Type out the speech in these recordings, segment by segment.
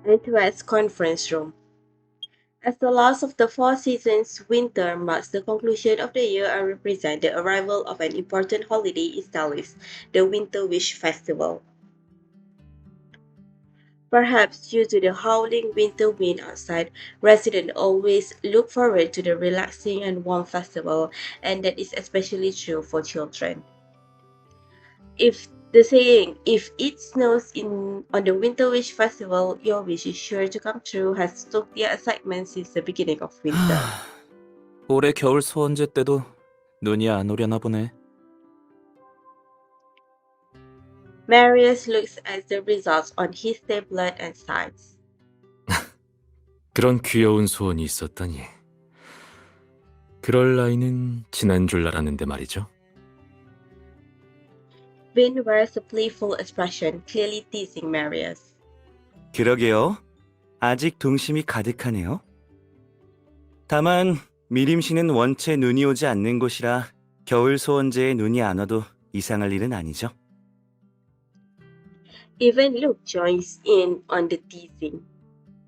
Antoinette's conference room. As the last of the four seasons, winter marks the conclusion of the year and represents the arrival of an important holiday in Talis, the Winter Wish Festival. Perhaps due to the howling winter wind outside, residents always look forward to the relaxing and warm festival, and that is especially true for children. If the saying, if it snows in on the Winter Wish Festival, your wish is sure to come true has stoked their excitement since the beginning of winter. 하... 올해 겨울 소원제 때도 눈이 안 오려나 보네. Marius looks at the results on his tablet and sighs. 그런 귀여운 소원이 있었다니. 그럴 나이는 지난 줄 알았는데 말이죠. Vin wears a playful expression, clearly teasing Marius. 그러게요. 아직 동심이 가득하네요. 다만 미림시는 원체 눈이 오지 않는 곳이라 겨울 소원제에 눈이 안 와도 이상할 일은 아니죠. Even Luke joins in on the teasing.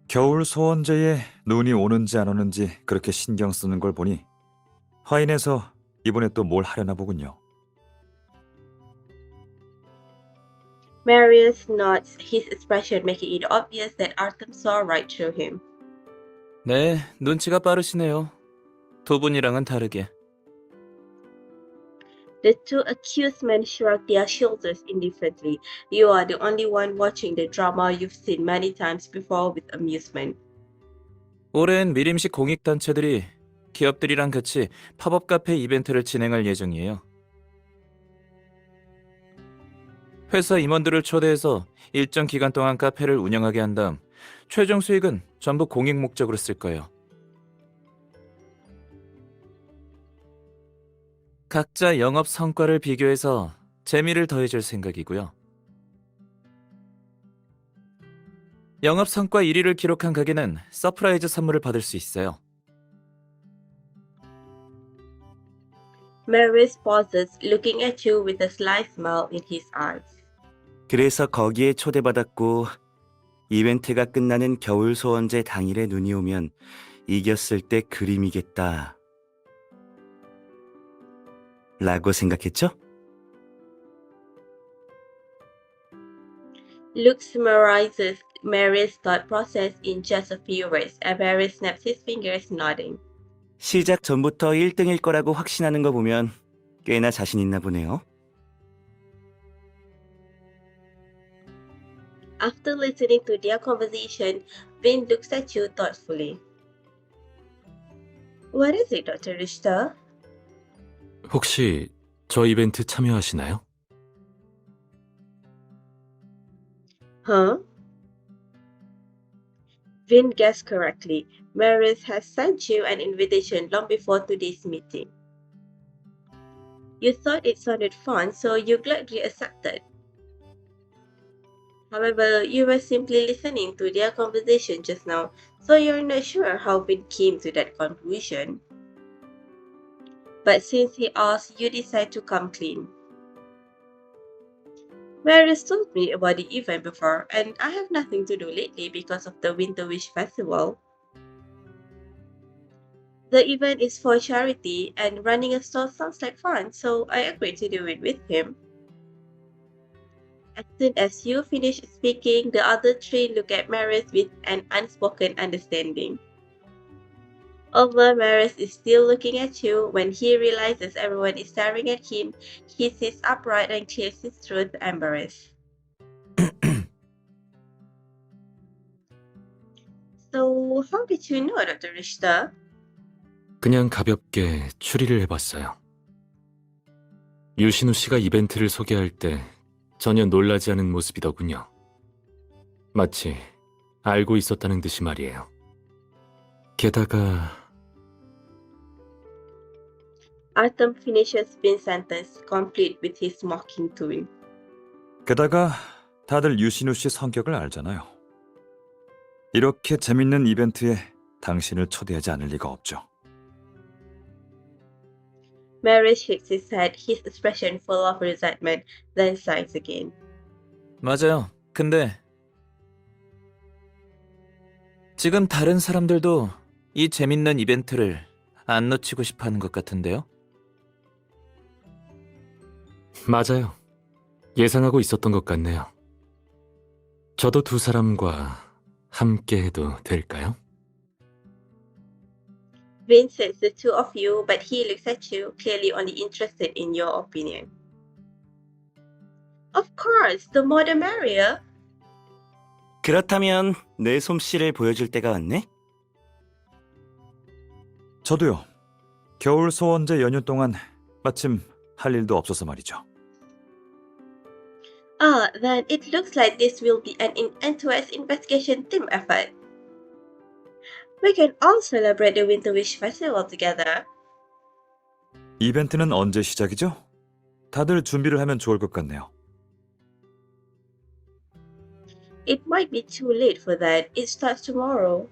겨울 소원제에 눈이 오는지 안 오는지 그렇게 신경 쓰는 걸 보니 화인에서 이번에 또 뭘 하려나 보군요. Marius nods, his expression making it obvious that Artem saw right through him. 네, 눈치가 빠르시네요. 두 분이랑은 다르게. The two accused men shrug their shoulders indifferently. You are the only one watching the drama you've seen many times before with amusement. 올해는 미림식 공익단체들이 기업들이랑 같이 팝업 카페 이벤트를 진행할 예정이에요. 회사 임원들을 초대해서 일정 기간 동안 카페를 운영하게 한 다음 최종 수익은 전부 공익 목적으로 쓸 거예요. 각자 영업 성과를 비교해서 재미를 더해줄 생각이고요. 영업 성과 1위를 기록한 가게는 서프라이즈 선물을 받을 수 있어요. Marius pauses, looking at you with a sly smile in his eyes. 그래서 거기에 초대받았고 이벤트가 끝나는 겨울 소원제 당일에 눈이 오면 이겼을 때 그림이겠다. 라고 생각했죠? Luke summarizes Marius' thought process in just a few words, and Marius snaps his fingers, nodding. 시작 전부터 1등일 거라고 확신하는 거 보면 꽤나 자신 있나 보네요. After listening to their conversation, Vin looks at you thoughtfully. What is it, Dr. Richter? 혹시 저 이벤트 참여하시나요? Huh? Vin guessed correctly. Marius has sent you an invitation long before today's meeting. You thought it sounded fun, so you gladly accepted. However, you were simply listening to their conversation just now, so you're not sure how Vin came to that conclusion. But since he asked, you decide to come clean. Marius told me about the event before, and I have nothing to do lately because of the Winter Wish Festival. The event is for charity, and running a store sounds like fun, so I agreed to do it with him. As soon as you finish speaking, the other three look at Marius with an unspoken understanding. Although Marius is still looking at you, when he realizes everyone is staring at him, he sits upright and clears his throat, embarrassed. So, how did you know, Dr. Richter? 그냥 가볍게 추리를 해봤어요. 유신우 씨가 이벤트를 소개할 때 전혀 놀라지 않은 모습이더군요. 마치 알고 있었다는 듯이 말이에요. 게다가 Artem finishes Vin's sentence, complete with his mocking tone. 게다가 다들 유신우 씨 성격을 알잖아요. 이렇게 재밌는 이벤트에 당신을 초대하지 않을 리가 없죠. Marius shakes his head, his expression full of resentment, then sighs again. 맞아요. 근데 지금 다른 사람들도 이 재밌는 이벤트를 안 놓치고 싶어 하는 것 같은데요? 맞아요. 예상하고 있었던 것 같네요. 저도 두 사람과 함께 해도 될까요? Vince says the two of you, but he looks at you, clearly only interested in your opinion. Of course, the more the merrier. 그렇다면 내 솜씨를 보여줄 때가 왔네? 저도요. 겨울 소원제 연휴 동안 마침 할 일도 없어서 말이죠. Ah, then it looks like this will be an end-to-end investigation team effort. We can all celebrate the Winter Wish Festival together. 이벤트는 언제 시작이죠? 다들 준비를 하면 좋을 것 같네요. It might be too late for that. It starts tomorrow.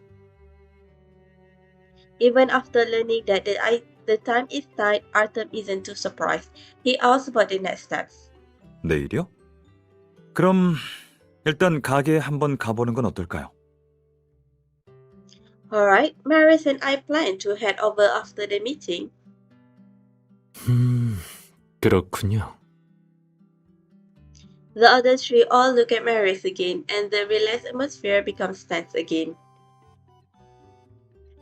Even after learning that the time is tight, Artem isn't too surprised. He asks about the next steps. 내일이요? 그럼 일단 가게에 한번 가보는 건 어떨까요? Alright, Maris and I plan to head over after the meeting. 그렇군요. The other three all look at Maris again, and the relaxed atmosphere becomes tense again.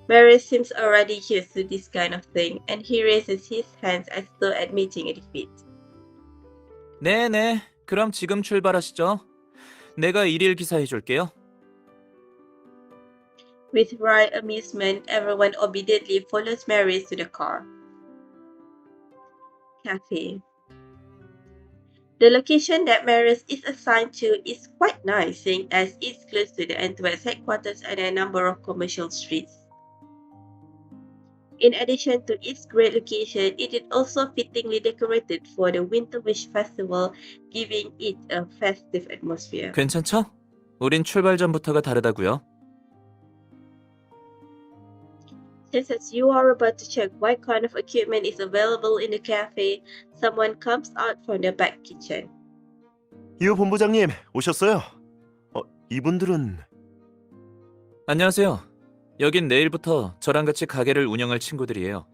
Maris seems already used to this kind of thing, and he raises his hands as though admitting a defeat. 네네, 그럼 지금 출발하시죠. 내가 일일 기사 해줄게요. With wry amusement, everyone obediently follows Maris to the car. Cafe. The location that Maris is assigned to is quite nice, seeing as it's close to the Antwerp headquarters and a number of commercial streets. In addition to its great location, it is also fittingly decorated for the Winter Wish Festival, giving it a festive atmosphere. 괜찮죠? 우린 출발 전부터가 다르다고요. Just as you are about to check what kind of equipment is available in the cafe, someone comes out from the back kitchen. 유 본부장님 오셨어요? 이분들은 안녕하세요. 여긴 내일부터 저랑 같이 가게를 운영할 친구들이에요.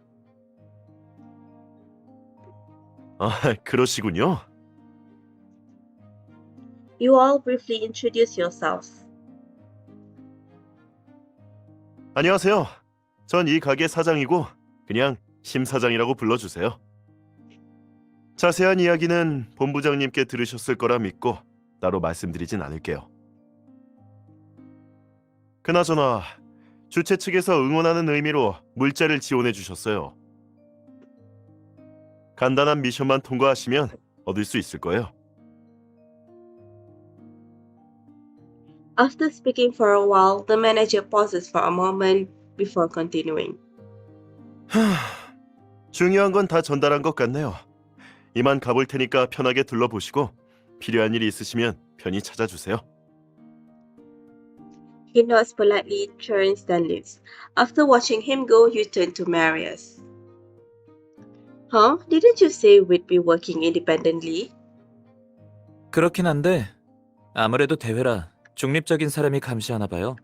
그러시군요. You all briefly introduce yourselves. 안녕하세요. 전 이 가게 사장이고 그냥 심 사장이라고 불러주세요. 자세한 이야기는 본부장님께 들으셨을 거라 믿고 따로 말씀드리진 않을게요. 그나저나 주최 측에서 응원하는 의미로 물자를 지원해 주셨어요. 간단한 미션만 통과하시면 얻을 수 있을 거예요. After speaking for a while, the manager pauses for a moment before continuing. 중요한 건 다 전달한 것 같네요. 이만 가볼 테니까 편하게 둘러보시고 필요한 일이 있으시면 편히 찾아주세요. He nods politely, turns, then leaves. After watching him go, you turn to Marius. Huh? Didn't you say we'd be working independently? 그렇긴 한데 아무래도 대회라 중립적인 사람이 감시하나 봐요.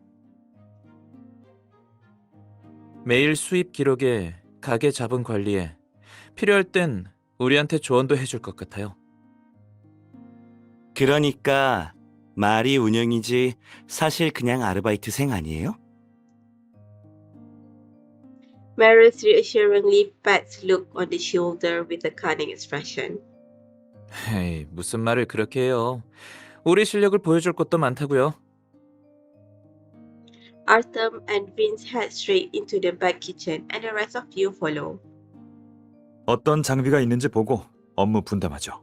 매일 수입 기록에 가게 자본 관리에 필요할 땐 우리한테 조언도 해줄 것 같아요. 그러니까 말이 운영이지 사실 그냥 아르바이트생 아니에요? Marius reassuringly pats Luke on the shoulder with a cunning expression. 에이, 무슨 말을 그렇게 해요. 우리 실력을 보여줄 것도 많다고요. Artem and Vince head straight into the back kitchen, and the rest of you follow. 어떤 장비가 있는지 보고 업무 분담하죠.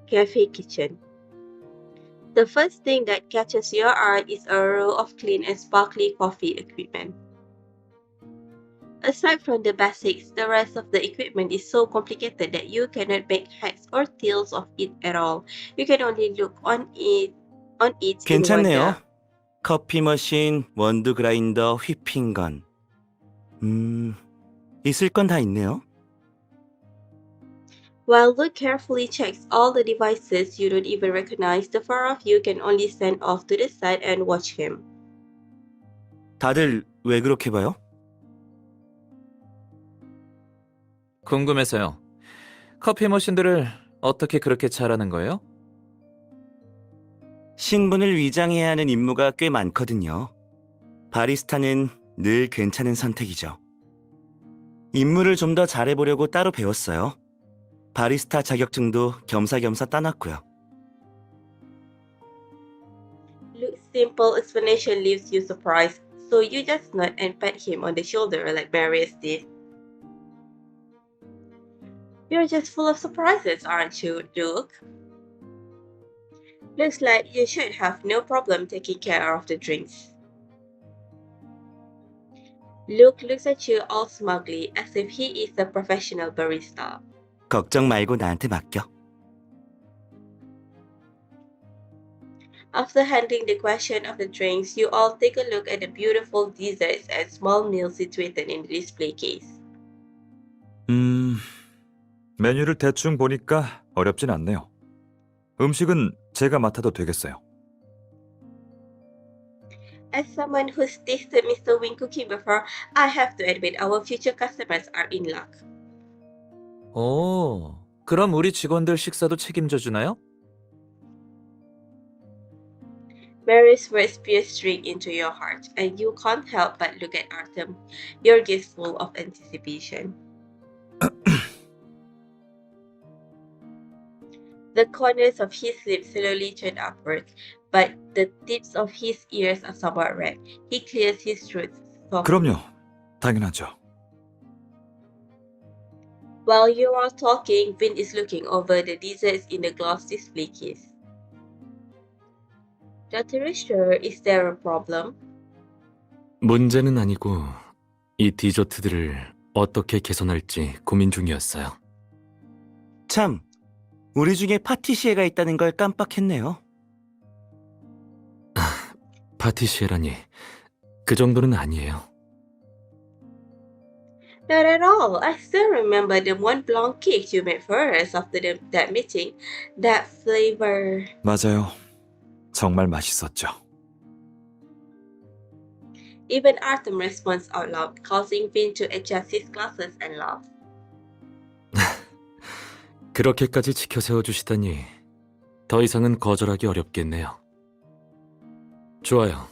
Cafe kitchen. The first thing that catches your eye is a row of clean and sparkly coffee equipment. Aside from the basics, the rest of the equipment is so complicated that you cannot make heads or tails of it at all. You can only look on it in 괜찮네요. wonder. 커피 머신, 원두 그라인더, 휘핑건. 있을 건 다 있네요. While Luke carefully checks all the devices you don't even recognize, the four of you can only stand off to the side and watch him. 다들 왜 그렇게 봐요? 궁금해서요. 커피 머신들을 어떻게 그렇게 잘하는 거예요? 신분을 위장해야 하는 임무가 꽤 많거든요. 바리스타는 늘 괜찮은 선택이죠. 임무를 좀 더 잘해보려고 따로 배웠어요. 바리스타 자격증도 겸사겸사 따놨고요. Luke's simple explanation leaves you surprised, so you just nod and pat him on the shoulder like Marius did. You're just full of surprises, aren't you, Luke? Looks like you should have no problem taking care of the drinks. Luke looks at you all smugly as if he is a professional barista. 걱정 말고 나한테 맡겨. After handling the question of the drinks, you all take a look at the beautiful desserts and small meals situated in the display case. 메뉴를 대충 보니까 어렵진 않네요. 음식은 제가 맡아도 되겠어요. As someone who's tasted Mr. Wing cooking before, I have to admit our future customers are in luck. 오, 그럼 우리 직원들 식사도 책임져 주나요? Mary's words pierce straight into your heart, and you can't help but look at Artem, your gaze full of anticipation. The corners of his lips slowly turn upwards, but the tips of his ears are somewhat red. He clears his throat softly. 그럼요. 당연하죠. While you are talking, Vin is looking over the desserts in the glass display case. Dr. Richter, is there a problem? 문제는 아니고 이 디저트들을 어떻게 개선할지 고민 중이었어요. 참, 우리 중에 파티시에가 있다는 걸 깜빡했네요. 파티시에라니, 그 정도는 아니에요. Not at all. I still remember the Mont Blanc cake you made for us after that meeting. That flavor. 맞아요. 정말 맛있었죠. Even Artem responds out loud, causing Vin to adjust his glasses and laugh. 그렇게까지 지켜 세워주시다니 더 이상은 거절하기 어렵겠네요. 좋아요.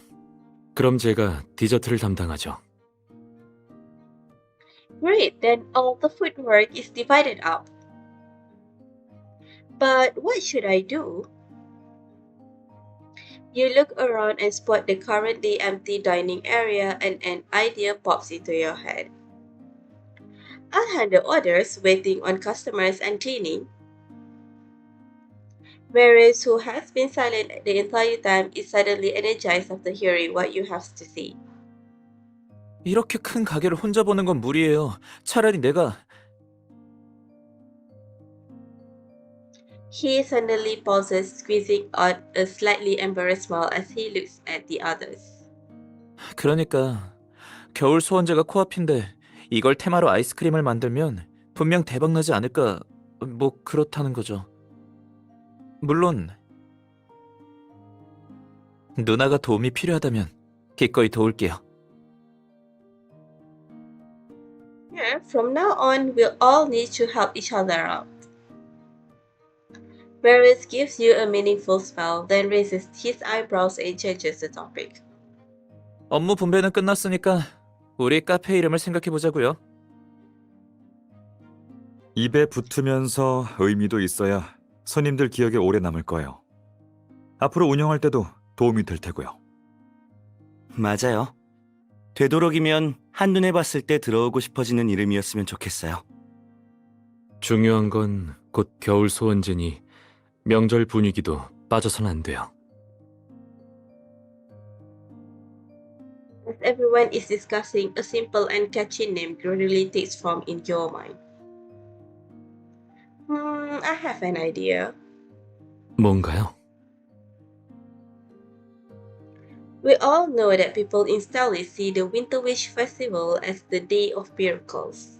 그럼 제가 디저트를 담당하죠. Great, then all the footwork is divided up. But what should I do? You look around and spot the currently empty dining area, and an idea pops into your head. I'll handle orders, waiting on customers, and cleaning. Maris, who has been silent the entire time, is suddenly energized after hearing what you have to say. 이렇게 큰 가게를 혼자 보는 건 무리예요. 차라리 내가... He suddenly pauses, squeezing out a slightly embarrassed smile as he looks at the others. 그러니까 겨울 소원제가 코앞인데 이걸 테마로 아이스크림을 만들면 분명 대박나지 않을까... 뭐 그렇다는 거죠. 물론 누나가 도움이 필요하다면 기꺼이 도울게요. Yeah, from now on, we'll all need to help each other out. Maris gives you a meaningful smile, then raises his eyebrows and changes the topic. 업무 분배는 끝났으니까 우리 카페 이름을 생각해보자고요. 입에 붙으면서 의미도 있어야 손님들 기억에 오래 남을 거예요. 앞으로 운영할 때도 도움이 될 테고요. 맞아요. 되도록이면 한눈에 봤을 때 들어오고 싶어지는 이름이었으면 좋겠어요. 중요한 건 곧 겨울 소원제니 명절 분위기도 빠져선 안 돼요. As everyone is discussing, a simple and catchy name gradually takes form in your mind. I have an idea. 뭔가요? We all know that people in Stellis see the Winter Wish Festival as the Day of Miracles.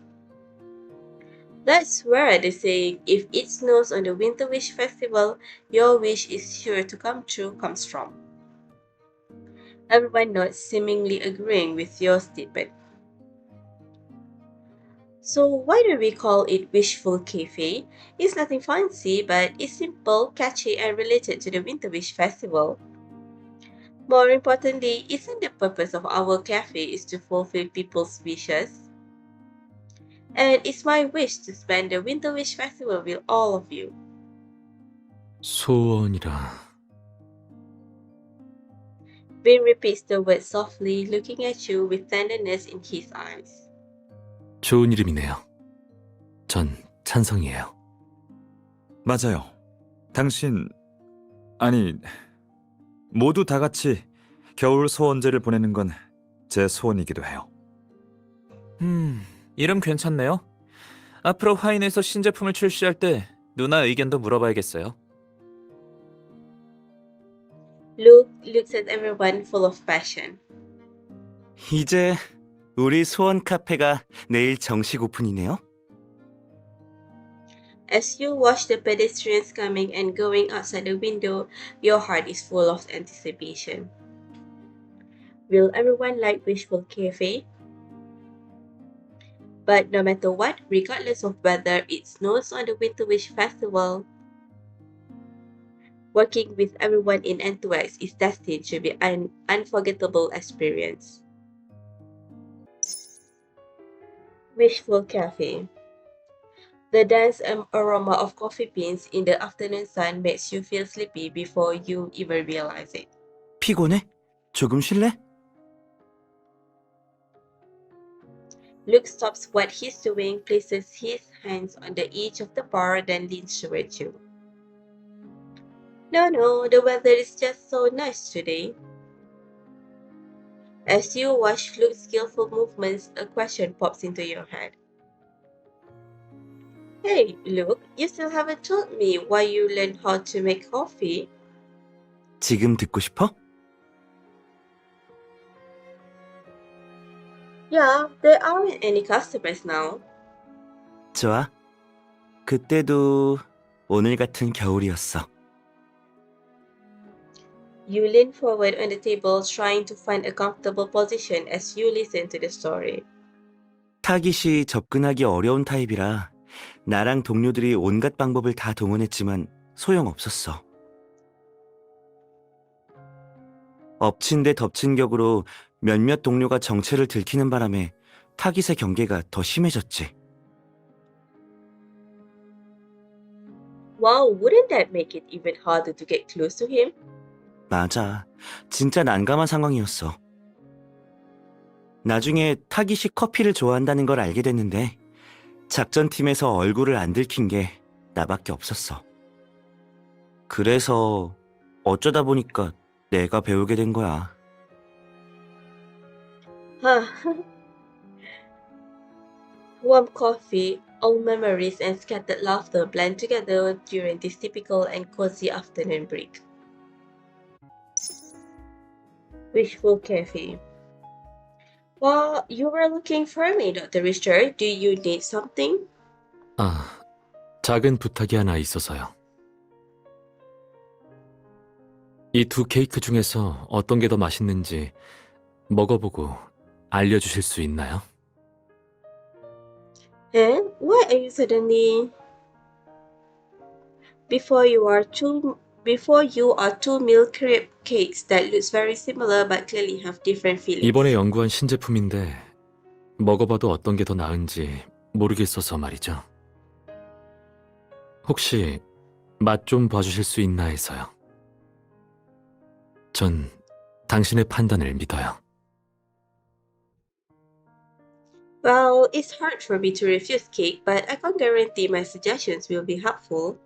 That's where the saying, if it snows on the Winter Wish Festival, your wish is sure to come true comes from. Everyone nods, seemingly agreeing with your statement. So, why do we call it Wishful Cafe? It's nothing fancy, but it's simple, catchy, and related to the Winter Wish Festival. More importantly, isn't the purpose of our cafe is to fulfill people's wishes? And it's my wish to spend the Winter Wish Festival with all of you. 소원이라. Vin repeats the word softly, looking at you with tenderness in his eyes. 좋은 이름이네요. 전 찬성이에요. 맞아요. 당신, 아니, 모두 다 같이 겨울 소원제를 보내는 건 제 소원이기도 해요. 이름 괜찮네요. 앞으로 화인에서 신제품을 출시할 때 누나 의견도 물어봐야겠어요. Luke looks at everyone full of passion. 이제 우리 소원 카페가 내일 정식 오픈이네요. As you watch the pedestrians coming and going outside the window, your heart is full of anticipation. Will everyone like Wishful Cafe? But no matter what, regardless of whether it snows on the Winter Wish Festival, working with everyone in N2X is destined to be an unforgettable experience. Wishful Cafe. The dense aroma of coffee beans in the afternoon sun makes you feel sleepy before you even realize it. 피곤해? 조금 쉴래? Luke stops what he's doing, places his hands on the edge of the bar, then leans toward you. No, the weather is just so nice today. As you watch Luke's skillful movements, a question pops into your head. Hey, Luke, you still haven't told me why you learned how to make coffee. 지금 듣고 싶어? Yeah, there aren't any customers now. 좋아. 그때도 오늘 같은 겨울이었어. You lean forward on the table, trying to find a comfortable position as you listen to the story. 타깃이 접근하기 어려운 타입이라 나랑 동료들이 온갖 방법을 다 동원했지만 소용없었어. 엎친 데 덮친 격으로 몇몇 동료가 정체를 들키는 바람에 타깃의 경계가 더 심해졌지. Wow, wouldn't that make it even harder to get close to him? 맞아. 진짜 난감한 상황이었어. 나중에 타깃이 커피를 좋아한다는 걸 알게 됐는데 작전팀에서 얼굴을 안 들킨 게 나밖에 없었어. 그래서 어쩌다 보니까 내가 배우게 된 거야. Huh. Warm coffee, old memories, and scattered laughter blend together during this typical and cozy afternoon break. Wishful Cafe. Well, you were looking for me, Dr. Richard. Do you need something? 아, 작은 부탁이 하나 있어서요. 이 두 케이크 중에서 어떤 게 더 맛있는지 먹어보고 알려주실 수 있나요? And why are you suddenly before you are two milk crepe cakes that looks very similar but clearly have different feelings. 이번에 연구한 신제품인데 먹어봐도 어떤 게 더 나은지 모르겠어서 말이죠. 혹시 맛 좀 봐주실 수 있나 해서요. 전 당신의 판단을 믿어요. Well, it's hard for me to refuse cake, but I can't guarantee my suggestions will be helpful.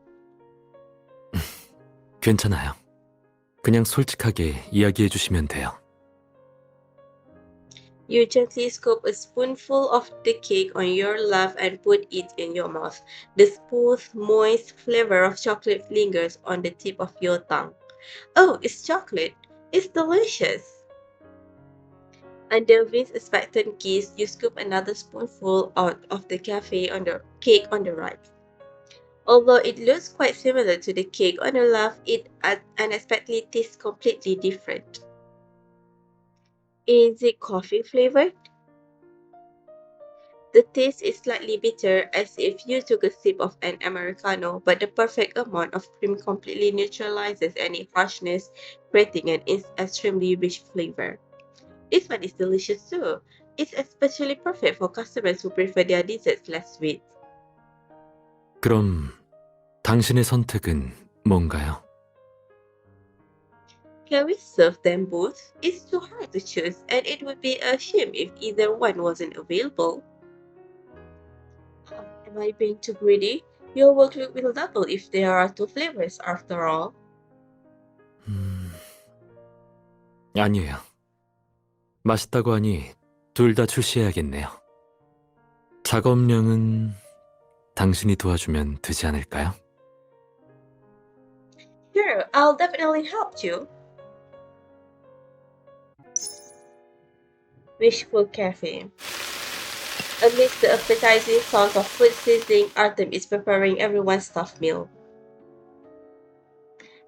괜찮아요. 그냥 솔직하게 이야기해 주시면 돼요. You gently scoop a spoonful of the cake on your lap and put it in your mouth. The smooth, moist flavor of chocolate lingers on the tip of your tongue. Oh, it's chocolate. It's delicious. Under Vince's expectant gaze, you scoop another spoonful out of the cake on the right. Although it looks quite similar to the cake on the left, it unexpectedly tastes completely different. Is it coffee flavored? The taste is slightly bitter, as if you took a sip of an Americano, but the perfect amount of cream completely neutralizes any harshness, creating an extremely rich flavor. This one is delicious too. It's especially perfect for customers who prefer their desserts less sweet. 그럼 당신의 선택은 뭔가요? Can we serve them both? It's too hard to choose, and it would be a shame if either one wasn't available. Am I being too greedy? Your workload will double if there are two flavors after all. 아니에요. 맛있다고 하니 둘 다 출시해야겠네요. 작업량은 당신이 도와주면 되지 않을까요? Sure, I'll definitely help you. Wishful Cafe. Amidst the appetizing sounds of food sizzling, Artem is preparing everyone's stuffed meal.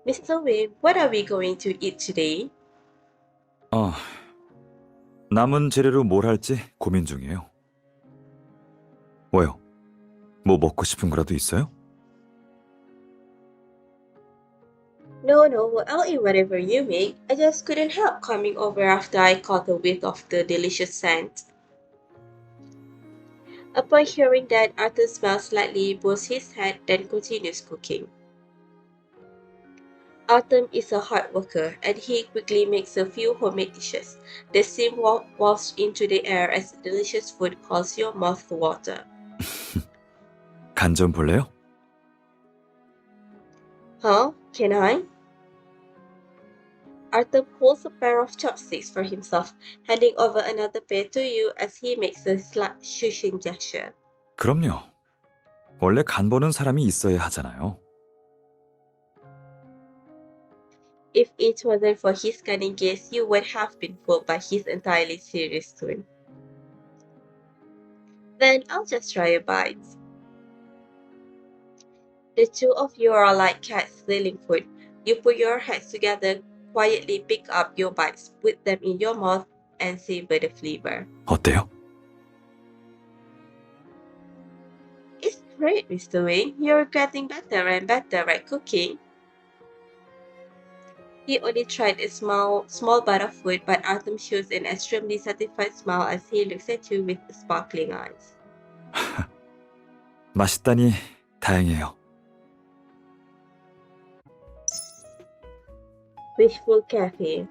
Mr. Wayne, what are we going to eat today? 남은 재료로 뭘 할지 고민 중이에요. 왜요? 뭐 먹고 싶은 거라도 있어요? No, I'll eat whatever you make. I just couldn't help coming over after I caught a whiff of the delicious scent. Upon hearing that, Arthur smells slightly, bows his head, then continues cooking. Autumn is a hard worker, and he quickly makes a few homemade dishes. The steam wafts into the air as delicious food calls your mouth to water. 간 좀 볼래요? Huh? Can I? Arthur pulls a pair of chopsticks for himself, handing over another pair to you as he makes a slight shushing gesture. 그럼요. 원래 간 보는 사람이 있어야 하잖아요. If it wasn't for his cunning gaze, you would have been fooled by his entirely serious tone. Then I'll just try a bite. The two of you are like cats stealing food. You put your heads together, quietly pick up your bites, put them in your mouth, and savor the flavor. 어때요? It's great, Mr. Wayne. You're getting better and better at cooking. He only tried a small bite of food, but Artem shows an extremely satisfied smile as he looks at you with sparkling eyes. 맛있다니 다행이에요. Wishful Cafe.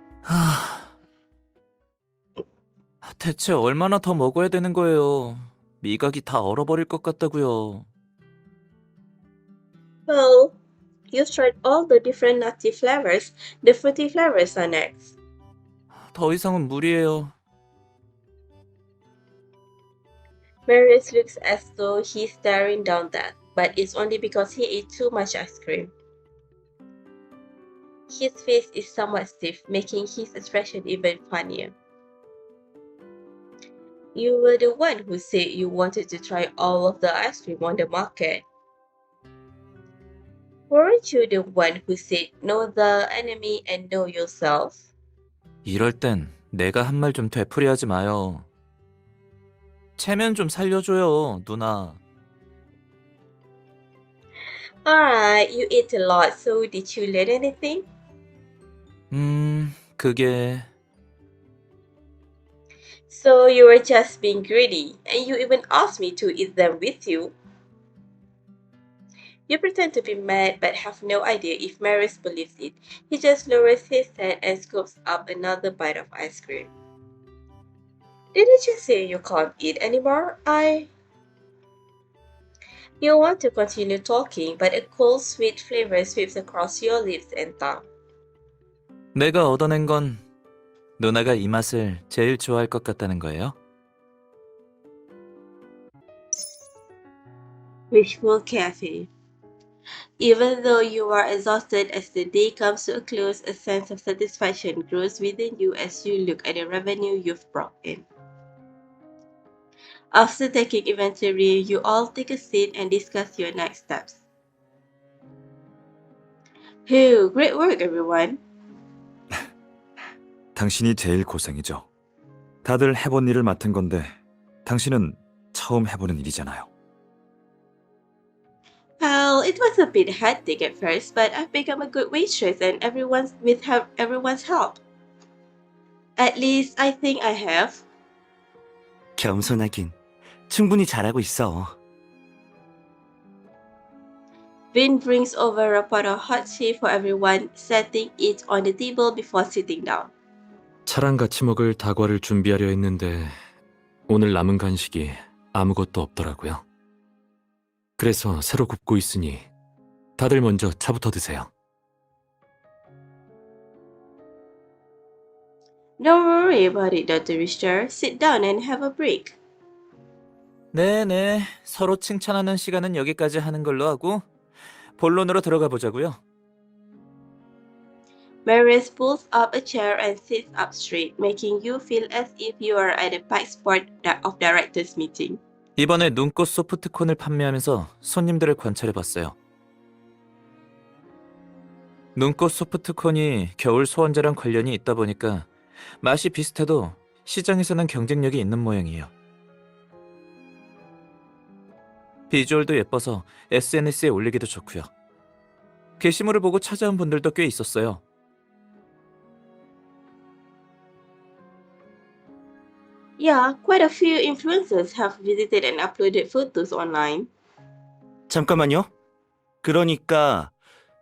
대체 얼마나 더 먹어야 되는 거예요? 미각이 다 얼어버릴 것 같다고요. Well, you've tried all the different nutty flavors. The fruity flavors are next. 더 이상은 무리예요. Marius looks as though he's staring down that, but it's only because he ate too much ice cream. His face is somewhat stiff, making his expression even funnier. You were the one who said you wanted to try all of the ice cream on the market. Weren't you the one who said know the enemy and know yourself? 이럴 땐 내가 한 말 좀 되풀이하지 마요. 체면 좀 살려줘요, 누나. Alright, you ate a lot, so did you learn anything? 그게... So you were just being greedy, and you even asked me to eat them with you. You pretend to be mad but have no idea if Marius believes it. He just lowers his head and scoops up another bite of ice cream. Didn't you say you can't eat anymore? You want to continue talking, but a cold, sweet flavor sweeps across your lips and tongue. 내가 얻어낸 건 누나가 이 맛을 제일 좋아할 것 같다는 거예요? Wishful Cafe. Even though you are exhausted as the day comes to a close, a sense of satisfaction grows within you as you look at the revenue you've brought in. After taking inventory, you all take a seat and discuss your next steps. Phew, great work, everyone. 당신이 제일 고생이죠. 다들 해본 일을 맡은 건데 당신은 처음 해보는 일이잖아요. Well, it was a bit hectic at first, but I've become a good waitress and everyone's help. At least I think I have. 겸손하긴. 충분히 잘하고 있어. Vin brings over a pot of hot tea for everyone, setting it on the table before sitting down. 차랑 같이 먹을 다과를 준비하려 했는데 오늘 남은 간식이 아무것도 없더라고요. 그래서 새로 굽고 있으니 다들 먼저 차부터 드세요. Don't worry about it, Dr. Richter. Sit down and have a break. 네네, 서로 칭찬하는 시간은 여기까지 하는 걸로 하고 본론으로 들어가 보자고요. Marius pulls up a chair and sits up straight, making you feel as if you are at a packed spot of directors meeting. 이번에 눈꽃 소프트콘을 판매하면서 손님들을 관찰해봤어요. 눈꽃 소프트콘이 겨울 소원제랑 관련이 있다 보니까 맛이 비슷해도 시장에서는 경쟁력이 있는 모양이에요. 비주얼도 예뻐서 SNS에 올리기도 좋고요. 게시물을 보고 찾아온 분들도 꽤 있었어요. Yeah, quite a few influencers have visited and uploaded photos online. 잠깐만요. 그러니까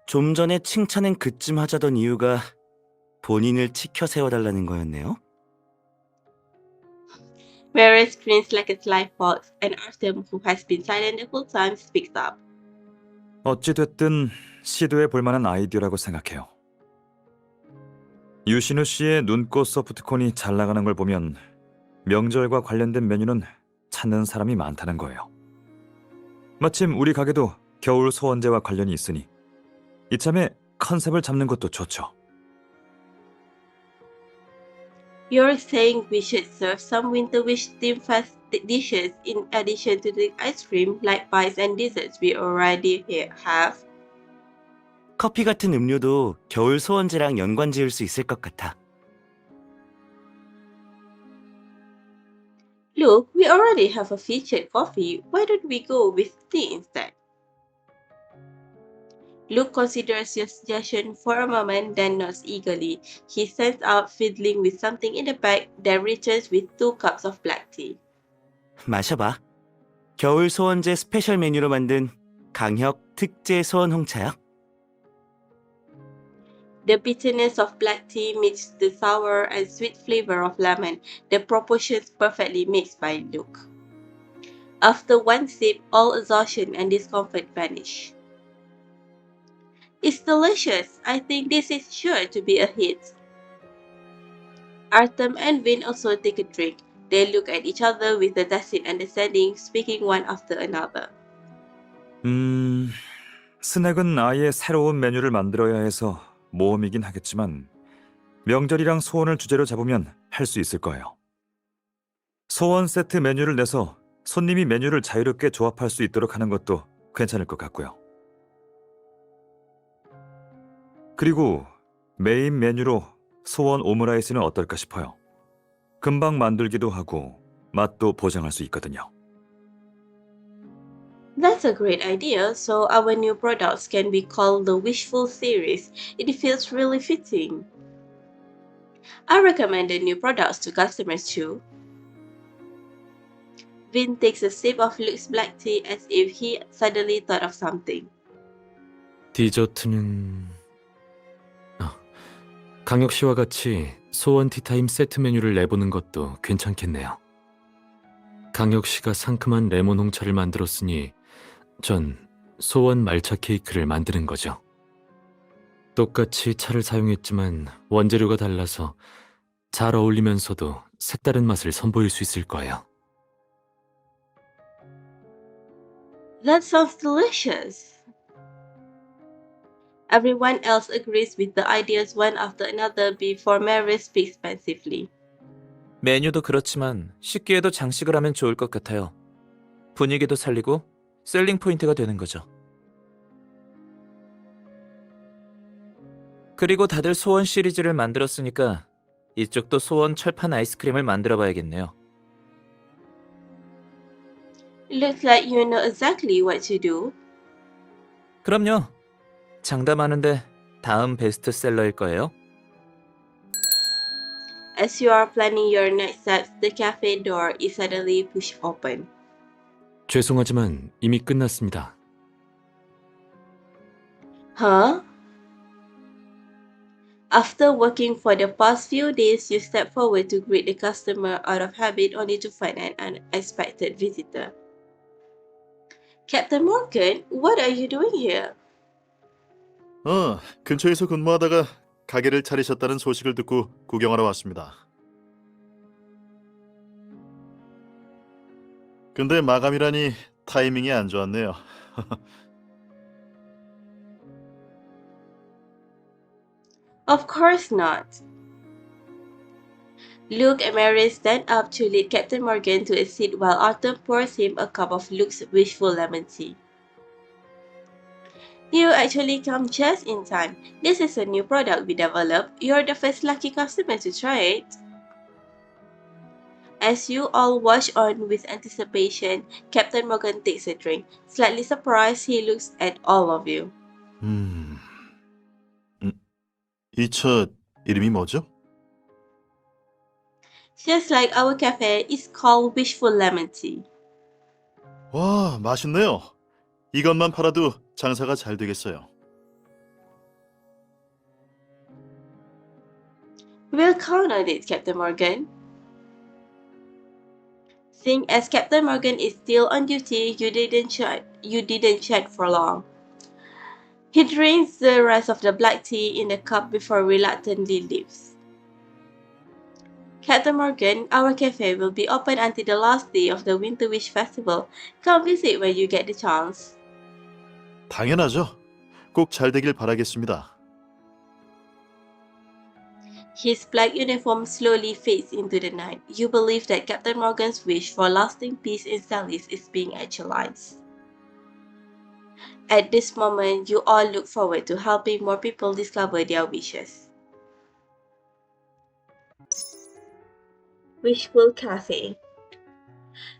좀 전에 칭찬은 그쯤 하자던 이유가 본인을 치켜 세워달라는 거였네요. Marius grins like a sly fox, and Artem, who has been silent the whole time, speaks up. 어찌됐든 시도해 볼 만한 아이디어라고 생각해요. 유신우 씨의 눈꽃 소프트콘이 잘 나가는 걸 보면 명절과 관련된 메뉴는 찾는 사람이 많다는 거예요. 마침 우리 가게도 겨울 소원제와 관련이 있으니 이참에 컨셉을 잡는 것도 좋죠. You're saying we should serve some winter wish themed dishes in addition to the ice cream, like pies and desserts we already have? 커피 같은 음료도 겨울 소원제랑 연관 지을 수 있을 것 같아. Look, we already have a featured coffee. Why don't we go with tea instead? Luke considers your suggestion for a moment, then nods eagerly. He stands out fiddling with something in the bag, then returns with 2 cups of black tea. 마셔봐. 겨울 소원제 스페셜 메뉴로 만든 강혁 특제 소원 홍차야. The bitterness of black tea meets the sour and sweet flavor of lemon, the proportions perfectly mixed by Luke. After one sip, all exhaustion and discomfort vanish. It's delicious. I think this is sure to be a hit. Artem and Vin also take a drink. They look at each other with a tacit understanding, speaking one after another. 스낵은 아예 새로운 메뉴를 만들어야 해서 모험이긴 하겠지만 명절이랑 소원을 주제로 잡으면 할 수 있을 거예요. 소원 세트 메뉴를 내서 손님이 메뉴를 자유롭게 조합할 수 있도록 하는 것도 괜찮을 것 같고요. 그리고 메인 메뉴로 소원 오므라이스는 어떨까 싶어요. 금방 만들기도 하고 맛도 보장할 수 있거든요. That's a great idea. So our new products can be called the Wishful series. It feels really fitting. I recommend the new products to customers too. Vin takes a sip of Luke's black tea as if he suddenly thought of something. 디저트는... 강혁 씨와 같이 소원 티타임 세트 메뉴를 내보는 것도 괜찮겠네요. 강혁 씨가 상큼한 레몬 홍차를 만들었으니 전 소원 말차 케이크를 만드는 거죠. 똑같이 차를 사용했지만 원재료가 달라서 잘 어울리면서도 색다른 맛을 선보일 수 있을 거예요. That sounds delicious. Everyone else agrees with the ideas one after another before Mary speaks pensively. 메뉴도 그렇지만 식기에도 장식을 하면 좋을 것 같아요. 분위기도 살리고 셀링 포인트가 되는 거죠. 그리고 다들 소원 시리즈를 만들었으니까 이쪽도 소원 철판 아이스크림을 만들어 봐야겠네요. Looks like you know exactly what to do. 그럼요. 장담하는데 다음 베스트셀러일 거예요. As you are planning your next steps, the cafe door is suddenly pushed open. 죄송하지만 이미 끝났습니다. Huh? After working for the past few days, you step forward to greet the customer out of habit only to find an unexpected visitor. Captain Morgan, what are you doing here? 근처에서 근무하다가 가게를 차리셨다는 소식을 듣고 구경하러 왔습니다. 근데 마감이라니 타이밍이 안 좋았네요. Of course not. Luke and Mary stand up to lead Captain Morgan to a seat while Arthur pours him a cup of Luke's wishful lemon tea. You actually come just in time. This is a new product we developed. You're the first lucky customer to try it. As you all watch on with anticipation, Captain Morgan takes a drink. Slightly surprised, he looks at all of you. 이 차 이름이 뭐죠? Just like our cafe, it's called Wishful Lemon Tea. 와, 맛있네요. 이것만 팔아도 장사가 잘 되겠어요. We'll count on it, Captain Morgan. Seeing as Captain Morgan is still on duty, you didn't chat for long. He drinks the rest of the black tea in the cup before reluctantly leaves. Captain Morgan, our cafe will be open until the last day of the Winter Wish Festival. Come visit when you get the chance. 당연하죠. 꼭 잘 되길 바라겠습니다. His black uniform slowly fades into the night. You believe that Captain Morgan's wish for lasting peace in Salis is being actualized. At this moment, you all look forward to helping more people discover their wishes. Wishful Cafe.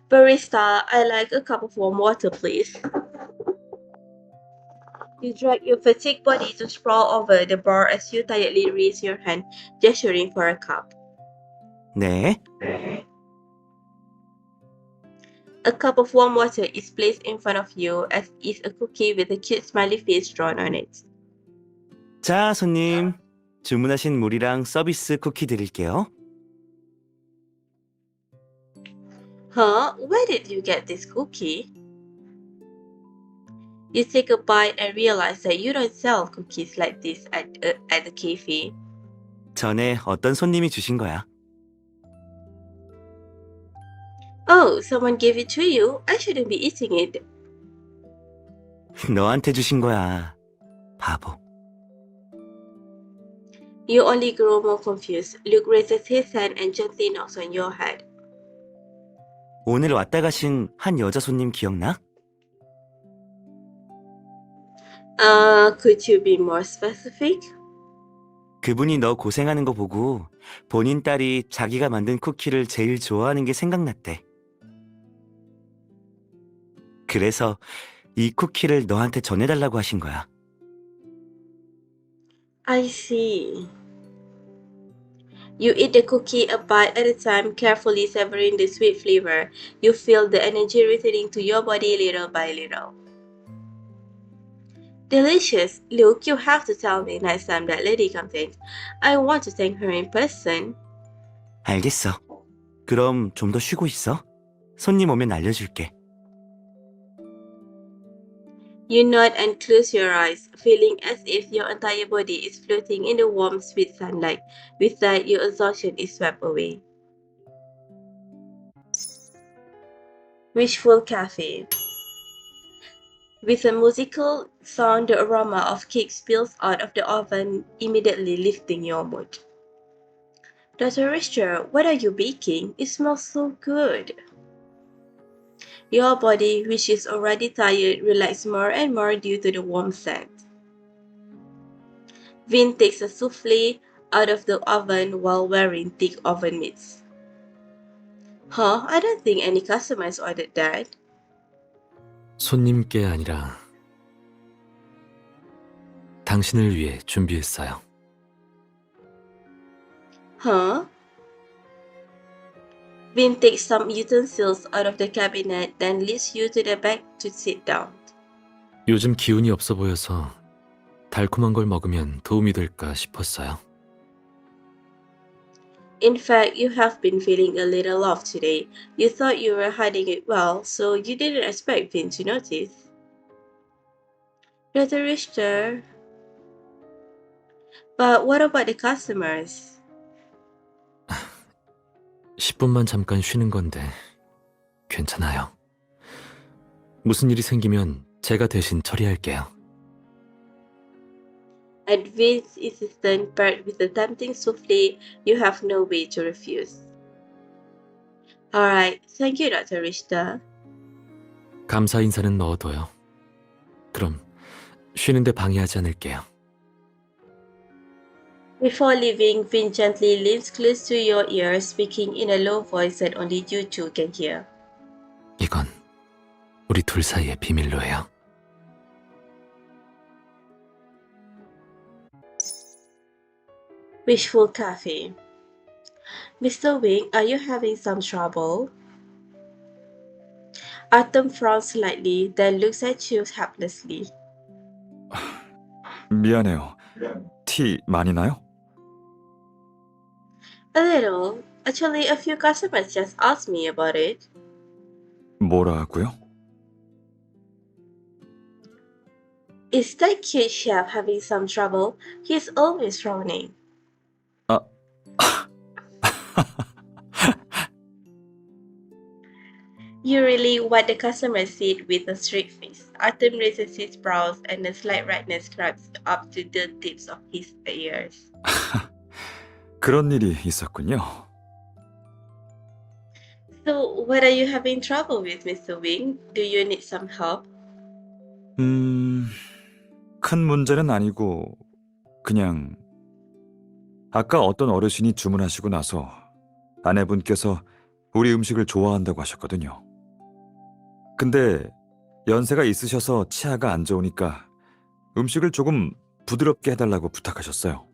Barista, I like a cup of warm water, please. You drag your fatigued body to sprawl over the bar as you tiredly raise your hand, gesturing for a cup. 네, A cup of warm water is placed in front of you, as is a cookie with a cute smiley face drawn on it. 자, 손님. 주문하신 물이랑 서비스 쿠키 드릴게요. Huh? Where did you get this cookie? You take a bite and realize that you don't sell cookies like this at the cafe. 전에 어떤 손님이 주신 거야. Oh, someone gave it to you? I shouldn't be eating it. 너한테 주신 거야. 바보. You only grow more confused. Luke raises his hand and gently knocks on your head. 오늘 왔다 가신 한 여자 손님 기억나? Could you be more specific? 그분이 너 고생하는 거 보고 본인 딸이 자기가 만든 쿠키를 제일 좋아하는 게 생각났대. 그래서 이 쿠키를 너한테 전해달라고 하신 거야. I see. You eat the cookie a bite at a time, carefully savoring the sweet flavor. You feel the energy returning to your body little by little. Delicious. Luke, you have to tell me next time that lady comes in. I want to thank her in person. 알겠어. 그럼 좀 더 쉬고 있어. 손님 오면 알려줄게. You nod and close your eyes, feeling as if your entire body is floating in the warm, sweet sunlight. With that, your exhaustion is swept away. Wishful Cafe. With a musical sound, the aroma of cake spills out of the oven, immediately lifting your mood. Dr. Richter, what are you baking? It smells so good. Your body, which is already tired, relaxes more and more due to the warm scent. Vin takes a souffle out of the oven while wearing thick oven mitts. Huh? I don't think any customers ordered that. 손님께 아니라 당신을 위해 준비했어요. Huh? Vin takes some utensils out of the cabinet, then leads you to the back to sit down. 요즘 기운이 없어 보여서 달콤한 걸 먹으면 도움이 될까 싶었어요. In fact, you have been feeling a little off today. You thought you were hiding it well, so you didn't expect Vin to notice. Dr. Richter. But what about the customers? 10분만 잠깐 쉬는 건데 괜찮아요. 무슨 일이 생기면 제가 대신 처리할게요. At Vin's insistence, paired with the tempting souffle, you have no way to refuse. Alright, thank you, Dr. Richter. 감사 인사는 넣어둬요. 그럼 쉬는데 방해하지 않을게요. Before leaving, Vin gently leans close to your ear, speaking in a low voice that only you two can hear. 이건 우리 둘 사이의 비밀로 해요. Wishful Cafe. Mr. Wing, are you having some trouble? Artem frowns slightly, then looks at you helplessly. 미안해요. 티 많이 나요? A little. Actually, a few customers just asked me about it. 뭐라고요? Is that kid chef having some trouble? He's always frowning. You really what the customer said with a straight face. Artem raises his brows and a slight redness creeps up to the tips of his ears. 그런 일이 있었군요. So, what are you having trouble with, Mr. Wing? Do you need some help? 큰 문제는 아니고 그냥 아까 어떤 어르신이 주문하시고 나서 아내분께서 우리 음식을 좋아한다고 하셨거든요. 근데 연세가 있으셔서 치아가 안 좋으니까 음식을 조금 부드럽게 해달라고 부탁하셨어요.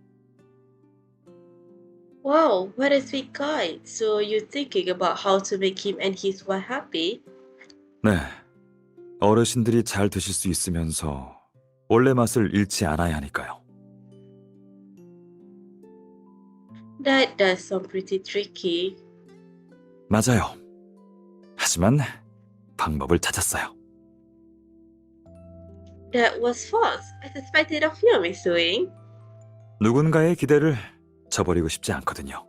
Wow, what a sweet guy. So, you're thinking about how to make him and his wife happy? 네, 어르신들이 잘 드실 수 있으면서 원래 맛을 잃지 않아야 하니까요. That does sound pretty tricky. 맞아요. 하지만 방법을 찾았어요. That was false. I suspected of you, Mr. Wing. 누군가의 기대를 저버리고 싶지 않거든요.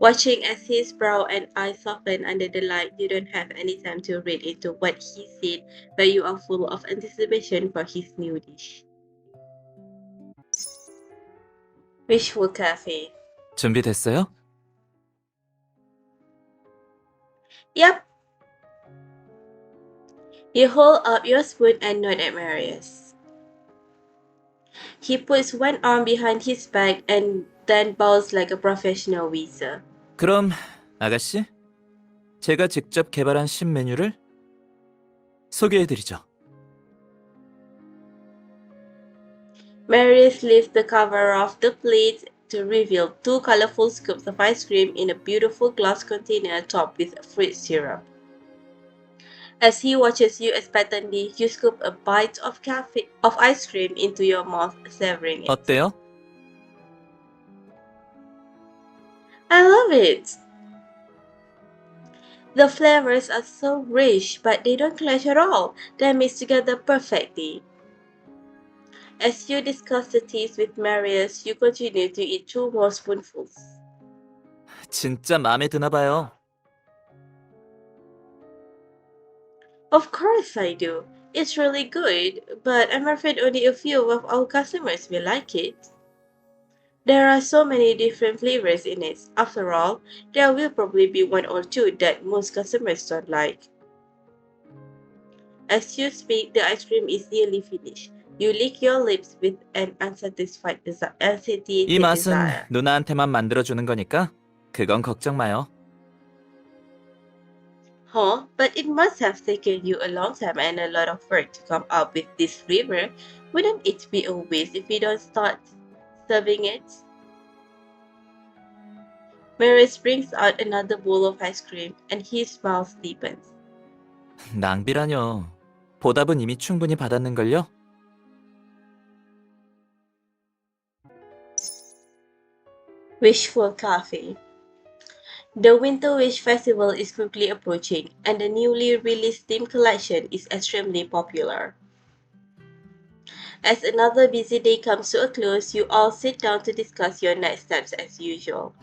Watching as his brow and eyes soften under the light, you don't have any time to read into what he said, but you are full of anticipation for his new dish. Wishful Cafe. 준비됐어요? Yep. You hold up your spoon and nod at Marius. He puts one arm behind his back and then bows like a professional waiter. 그럼 아가씨, 제가 직접 개발한 신메뉴를 소개해드리죠. Marius lifts the cover of the plate to reveal two colorful scoops of ice cream in a beautiful glass container topped with fruit syrup. As he watches you expectantly, you scoop a bite of ice cream into your mouth, savoring it. 어때요? I love it! The flavors are so rich, but they don't clash at all. They mix together perfectly. As you discuss the taste with Marius, you continue to eat 2 more spoonfuls. 진짜 마음에 드나 봐요. Of course I do. It's really good, but I'm afraid only a few of our customers will like it. There are so many different flavors in it. After all, there will probably be one or two that most customers don't like. As you speak, the ice cream is nearly finished. You lick your lips with an 이 unsatiated 맛은 desire. 누나한테만 만들어주는 거니까 그건 걱정 마요. Huh? But it must have taken you a long time and a lot of work to come up with this flavor. Wouldn't it be a waste if we don't start serving it? Maris brings out another bowl of ice cream and his smile deepens. 낭비라뇨. 보답은 이미 충분히 받았는걸요? Wishful Cafe. The Winter Wish Festival is quickly approaching, and the newly released theme collection is extremely popular. As another busy day comes to a close, you all sit down to discuss your next steps as usual.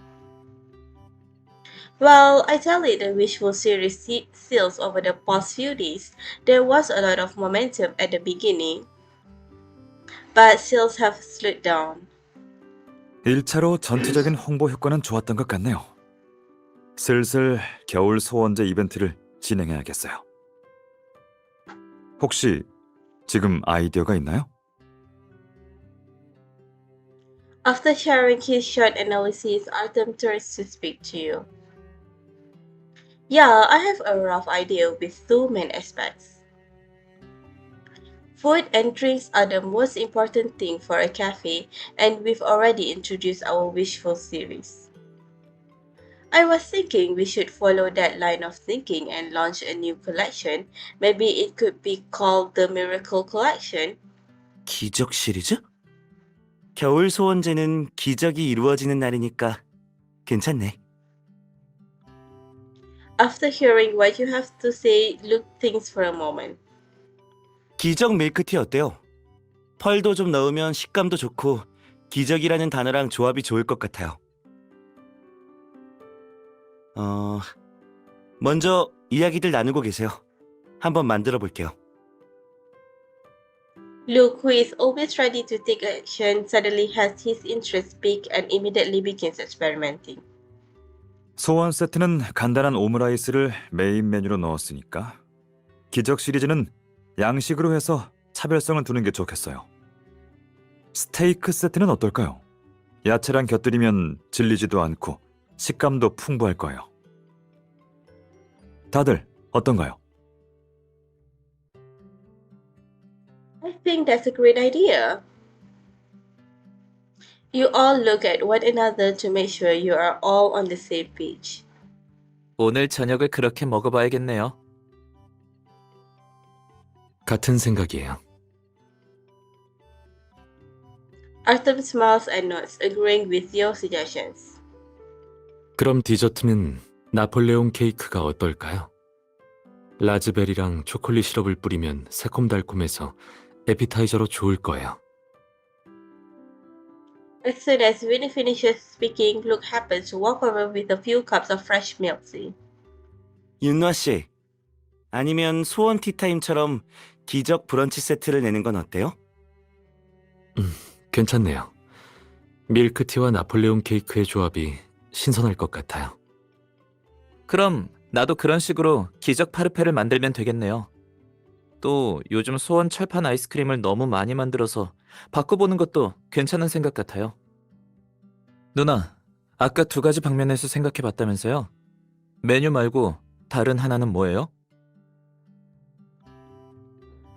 Well, I tell it the Wishful series sales over the past few days. There was a lot of momentum at the beginning, but sales have slowed down. 1차로 전투적인 홍보 효과는 좋았던 것 같네요. 슬슬 겨울 소원제 이벤트를 진행해야겠어요. 혹시 지금 아이디어가 있나요? After sharing his short analysis, Artem turns to speak to you. Yeah, I have a rough idea with two main aspects. Food and drinks are the most important thing for a cafe, and we've already introduced our Wishful series. I was thinking we should follow that line of thinking and launch a new collection. Maybe it could be called the Miracle Collection. 기적 시리즈? 겨울 소원제는 기적이 이루어지는 날이니까 괜찮네. After hearing what you have to say, look things for a moment. 기적 밀크티 어때요? 펄도 좀 넣으면 식감도 좋고 기적이라는 단어랑 조합이 좋을 것 같아요. 먼저 이야기들 나누고 계세요. 한번 만들어 볼게요. Luke, who is always ready to take action, suddenly has his interest piqued and immediately begins experimenting. 소원 세트는 간단한 오므라이스를 메인 메뉴로 넣었으니까 기적 시리즈는 양식으로 해서 차별성을 두는 게 좋겠어요. 스테이크 세트는 어떨까요? 야채랑 곁들이면 질리지도 않고 식감도 풍부할 거예요. 다들 어떤가요? I think that's a great idea. You all look at one another to make sure you are all on the same page. 오늘 저녁을 그렇게 먹어봐야겠네요. 같은 생각이에요. Artem smiles and nods, agreeing with your suggestions. 그럼 디저트는 나폴레옹 케이크가 어떨까요? 라즈베리랑 초콜릿 시럽을 뿌리면 새콤달콤해서 에피타이저로 좋을 거예요. As soon as Winnie finishes speaking, Luke happens to walk over with a few cups of fresh milk tea. 윤노아 씨, 아니면 소원 티타임처럼 기적 브런치 세트를 내는 건 어때요? 괜찮네요. 밀크티와 나폴레옹 케이크의 조합이 신선할 것 같아요. 그럼 나도 그런 식으로 기적 파르페를 만들면 되겠네요. 또 요즘 소원 철판 아이스크림을 너무 많이 만들어서 바꿔보는 것도 괜찮은 생각 같아요. 누나, 아까 두 가지 방면에서 생각해봤다면서요? 메뉴 말고 다른 하나는 뭐예요?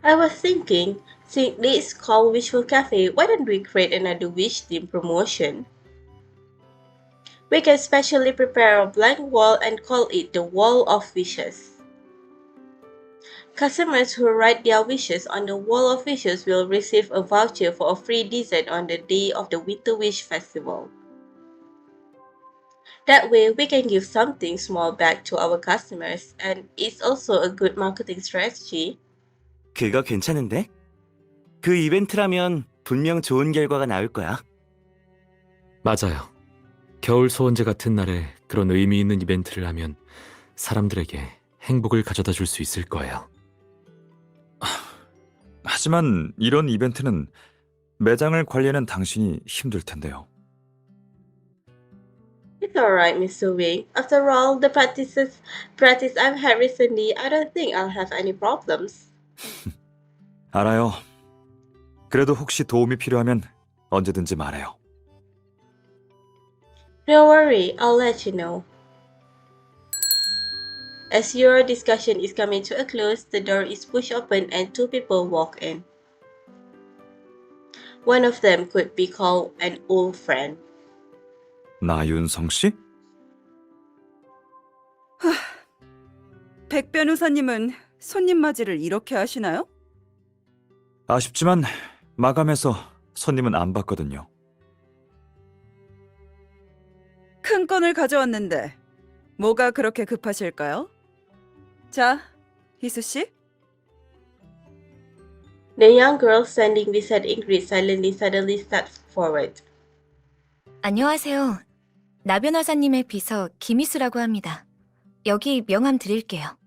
I was thinking, since this is called Wishful Cafe, why don't we create another wish theme promotion? We can specially prepare a blank wall and call it the Wall of Wishes. Customers who write their wishes on the Wall of Wishes will receive a voucher for a free dessert on the day of the Winter Wish Festival. That way, we can give something small back to our customers, and it's also a good marketing strategy. 그거 괜찮은데? 그 이벤트라면 분명 좋은 결과가 나올 거야. 맞아요. 겨울 소원제 같은 날에 그런 의미 있는 이벤트를 하면 사람들에게 행복을 가져다 줄 수 있을 거예요. 하지만 이런 이벤트는 매장을 관리하는 당신이 힘들 텐데요. It's alright, Mr. Wing. After all, the practice I've had recently, I don't think I'll have any problems. 알아요. 그래도 혹시 도움이 필요하면 언제든지 말해요. Don't worry, I'll let you know. As your discussion is coming to a close, the door is pushed open and two people walk in. One of them could be called an old friend. 나윤성 씨? 백 변호사님은 손님 맞이를 이렇게 하시나요? 아쉽지만 마감해서 손님은 안 받거든요. 큰 건을 가져왔는데 뭐가 그렇게 급하실까요? 자, 희수 씨. The young girl standing beside Ingrid suddenly steps forward. 안녕하세요. 나 변호사님의 비서 김희수라고 합니다. 여기 명함 드릴게요.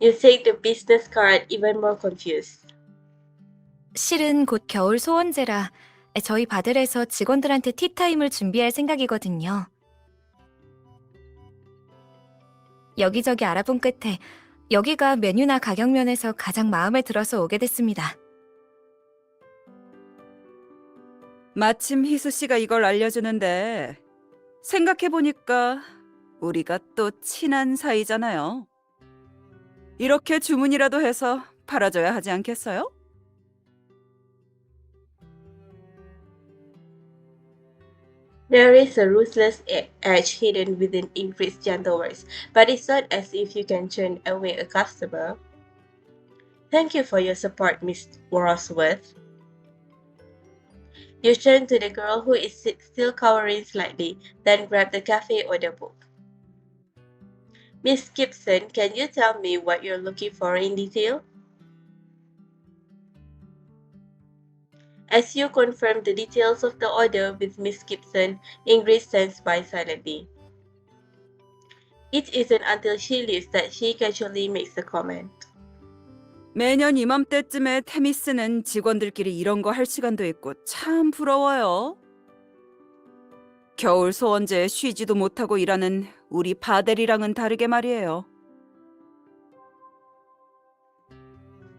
You take the business card even more confused. 실은 곧 겨울 소원제라 저희 바들에서 직원들한테 티타임을 준비할 생각이거든요. 여기저기 알아본 끝에 여기가 메뉴나 가격 면에서 가장 마음에 들어서 오게 됐습니다. 마침 희수 씨가 이걸 알려주는데 생각해보니까 우리가 또 친한 사이잖아요. 이렇게 주문이라도 해서 팔아줘야 하지 않겠어요? There is a ruthless edge hidden within Ingrid's gentle words, but it's not as if you can turn away a customer. Thank you for your support, Miss Rosworth. You turn to the girl who is still cowering slightly, then grab the cafe order book. Miss Gibson, can you tell me what you're looking for in detail? As you confirm the details of the order with Miss Gibson, Ingrid stands by silently. It isn't until she leaves that she casually makes a comment. 매년 이맘때쯤에 테미스는 직원들끼리 이런 거 할 시간도 있고 참 부러워요. 겨울 소원제에 쉬지도 못하고 일하는 우리 바델이랑은 다르게 말이에요.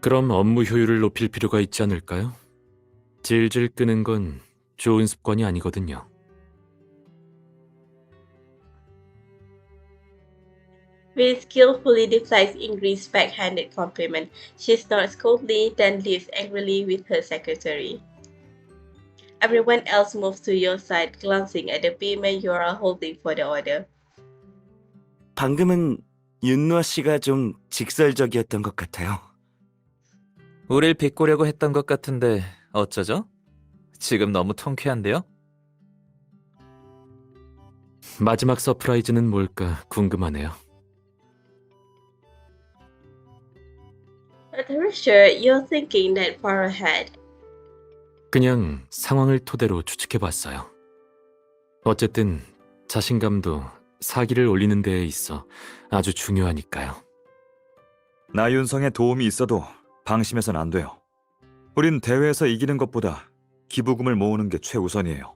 그럼 업무 효율을 높일 필요가 있지 않을까요? 질질 끄는 건 좋은 습관이 아니거든요. Will skillfully declines Ingrid's backhanded compliment. She snorts coldly, then leaves angrily with her secretary. Everyone else moves to your side, glancing at the payment you are holding for the order. 방금은 윤노아 씨가 좀 직설적이었던 것 같아요. 우릴 비꼬려고 했던 것 같은데 어쩌죠? 지금 너무 통쾌한데요? 마지막 서프라이즈는 뭘까 궁금하네요. But I'm sure you're thinking that far ahead. 그냥 상황을 토대로 추측해봤어요. 어쨌든 자신감도 사기를 올리는 데에 있어 아주 중요하니까요. 나윤성의 도움이 있어도 방심해선 안 돼요. 우린 대회에서 이기는 것보다 기부금을 모으는 게 최우선이에요.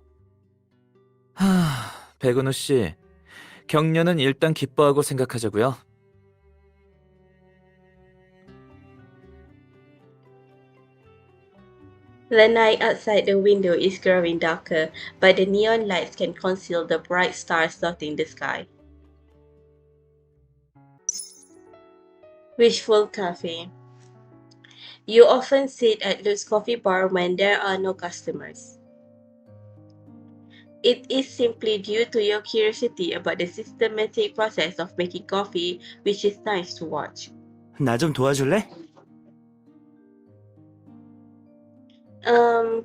백은우 씨, 격려는 일단 기뻐하고 생각하자고요. The night outside the window is growing darker, but the neon lights can conceal the bright stars dotting the sky. Wishful Cafe. You often sit at Lou's coffee bar when there are no customers. It is simply due to your curiosity about the systematic process of making coffee, which is nice to watch. 나 좀 도와줄래?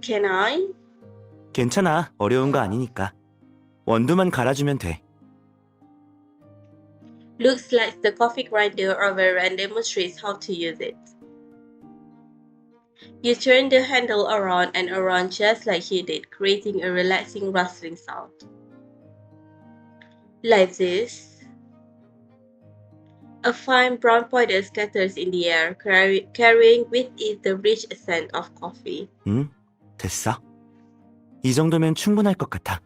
Can I? 괜찮아. 어려운 거 아니니까. 원두만 갈아주면 돼. Luke slides the coffee grinder over and demonstrates how to use it. You turn the handle around and around just like he did, creating a relaxing rustling sound. Like this. A fine brown powder scatters in the air, carrying with it the rich scent of coffee. 됐어. 이 정도면 충분할 것 같아.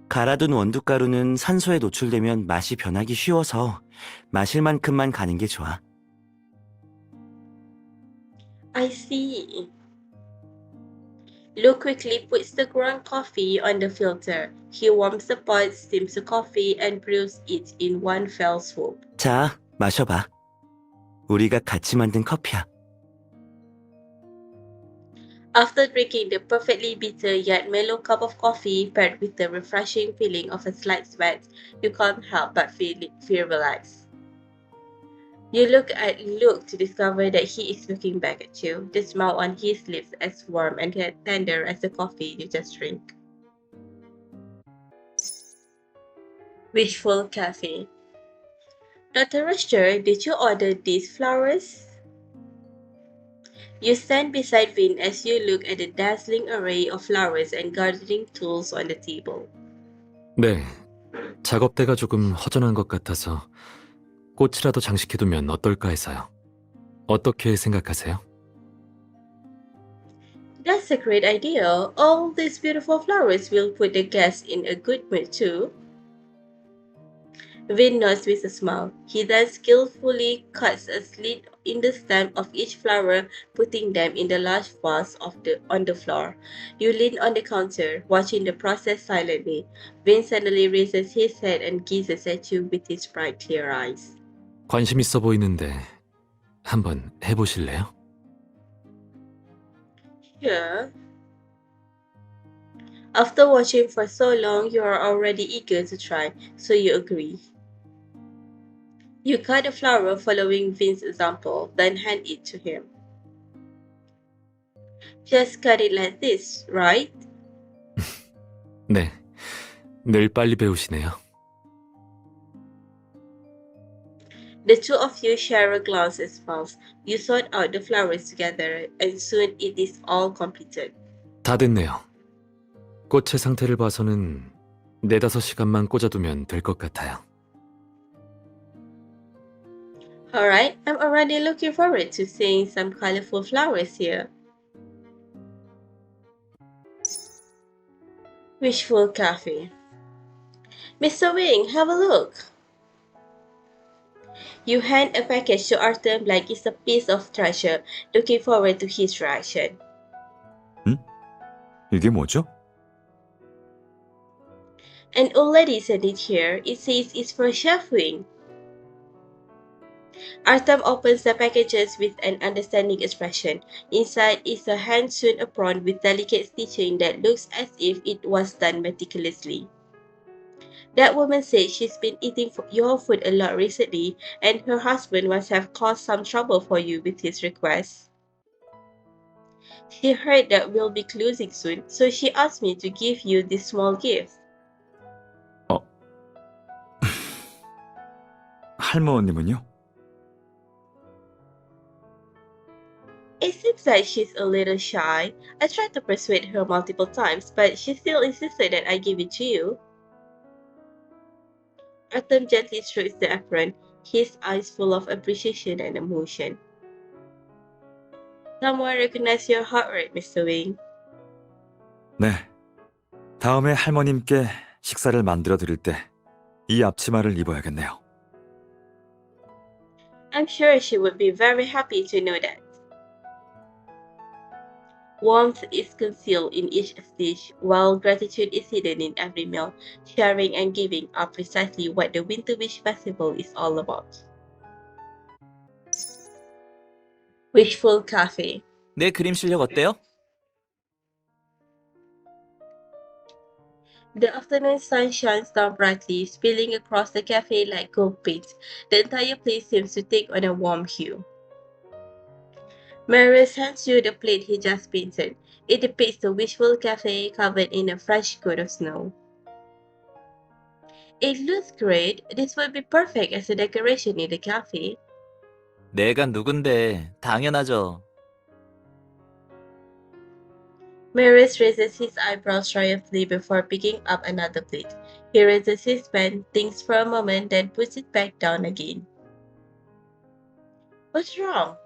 갈아둔 원두가루는 산소에 노출되면 맛이 변하기 쉬워서 마실 만큼만 가는 게 좋아. I see. Luke quickly puts the ground coffee on the filter. He warms the pot, steams the coffee, and brews it in one fell swoop. 자, 마셔봐. 우리가 같이 만든 커피야. After drinking the perfectly bitter yet mellow cup of coffee paired with the refreshing feeling of a slight sweat, you can't help but feel relaxed. You look at Luke to discover that he is looking back at you, the smile on his lips as warm and tender as the coffee you just drink. Wishful Cafe. Dr. Rusher, did you order these flowers? You stand beside Vin as you look at the dazzling array of flowers and gardening tools on the table. 네, 작업대가 조금 허전한 것 같아서 꽃이라도 장식해두면 어떨까 해서요. 어떻게 생각하세요? That's a great idea. All these beautiful flowers will put the guests in a good mood too. Vin nods with a smile. He then skillfully cuts a slit in the stem of each flower, putting them in the large vase on the floor. You lean on the counter, watching the process silently. Vin suddenly raises his head and gazes at you with his bright clear eyes. 관심 있어 보이는데 한번 해보실래요? Sure. After watching for so long, you are already eager to try, so you agree. You cut a flower following Vin's example, then hand it to him. Just cut it like this, right? 네, 늘 빨리 배우시네요. The two of you share a glance and smiles. You sort out the flowers together, and soon it is all completed. 다 됐네요. 꽃의 상태를 봐서는 4-5시간만 꽂아두면 될 것 같아요. Alright, I'm already looking forward to seeing some colorful flowers here. Wishful Cafe. Mr. Wing, have a look. You hand a package to Artem like it's a piece of treasure, looking forward to his reaction. 이게 뭐죠? An old lady sent it here. It says it's for Chef Wing. Artem opens the packages with an understanding expression. Inside is a hand-sewn apron with delicate stitching that looks as if it was done meticulously. That woman said she's been eating your food a lot recently, and her husband must have caused some trouble for you with his request. She heard that we'll be closing soon, so she asked me to give you this small gift. 할머님은요? It seems like she's a little shy. I tried to persuade her multiple times, but she still insisted that I give it to you. Artem gently strokes the apron, his eyes full of appreciation and emotion. Someone recognized your heart rate, Mr. Wing. 네. 다음에 할머님께 식사를 만들어 드릴 때 이 앞치마를 입어야겠네요. I'm sure she would be very happy to know that. Warmth is concealed in each dish, while gratitude is hidden in every meal. Sharing and giving are precisely what the Winter Wish Festival is all about. Wishful Cafe. 내 그림 실력 어때요? The afternoon sun shines down brightly, spilling across the cafe like gold paint. The entire place seems to take on a warm hue. Marius hands you the plate he just painted. It depicts the Wishful Cafe covered in a fresh coat of snow. It looks great. This would be perfect as a decoration in the cafe. 내가 누군데 당연하죠. Marius raises his eyebrows triumphantly before picking up another plate. He raises his pen, thinks for a moment, then puts it back down again. What's wrong?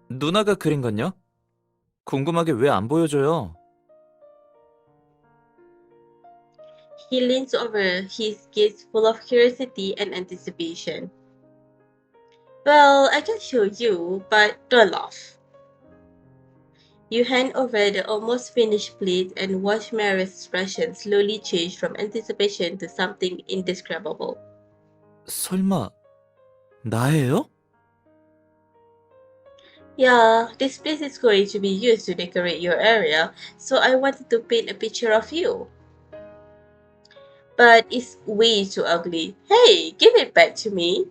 누나가 그린 건요? 궁금하게 왜 안 보여줘요? He leans over, his gaze full of curiosity and anticipation. Well, I can show you, but don't laugh. You hand over the almost finished plate and watch Mary's expression slowly change from anticipation to something indescribable. 설마 나예요? Yeah, this place is going to be used to decorate your area, so I wanted to paint a picture of you. But it's way too ugly. Hey, give it back to me.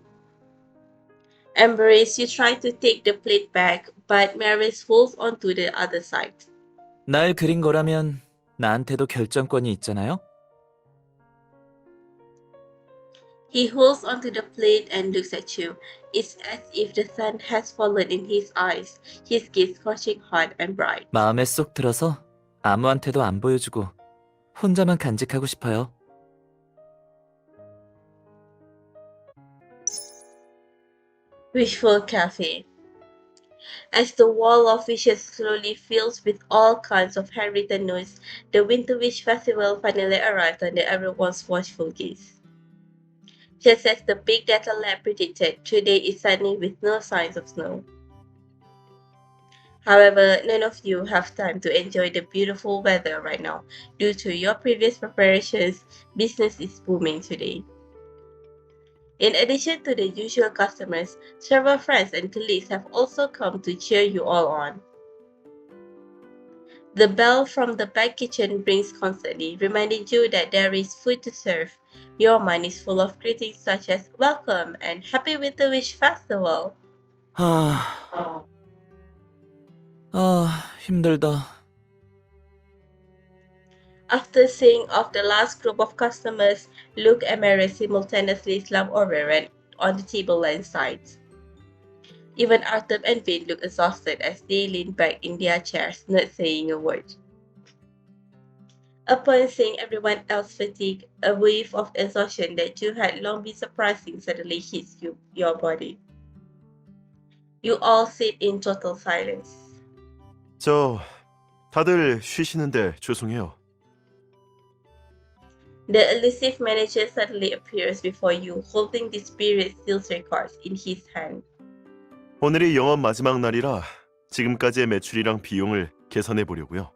Embrace, you try to take the plate back, but Maris holds onto the other side. 날 그린 거라면 나한테도 결정권이 있잖아요? He holds onto the plate and looks at you. It's as if the sun has fallen in his eyes, his gaze scorching hot and bright. 마음에 쏙 들어서 아무한테도 안 보여주고 혼자만 간직하고 싶어요. Wishful Cafe. As the wall of wishes slowly fills with all kinds of handwritten notes, the Winter Wish Festival finally arrived under everyone's watchful gaze. Just as the big data lab predicted, today is sunny with no signs of snow. However, none of you have time to enjoy the beautiful weather right now. Due to your previous preparations, business is booming today. In addition to the usual customers, several friends and colleagues have also come to cheer you all on. The bell from the back kitchen rings constantly, reminding you that there is food to serve. Your mind is full of greetings such as welcome and happy Winter Wish Festival. 힘들다. After seeing off the last group of customers, Luke and Mary simultaneously slump over and on the table line sides. Even Arthur and Vin look exhausted as they lean back in their chairs, not saying a word. Upon seeing everyone else fatigue, a wave of exhaustion that you had long been surprising suddenly hits your body. You all sit in total silence. 다들 쉬시는데 죄송해요. The elusive manager suddenly appears before you, holding the spirit seals records in his hand. 오늘이 영업 마지막 날이라 지금까지의 매출이랑 비용을 계산해 보려고요.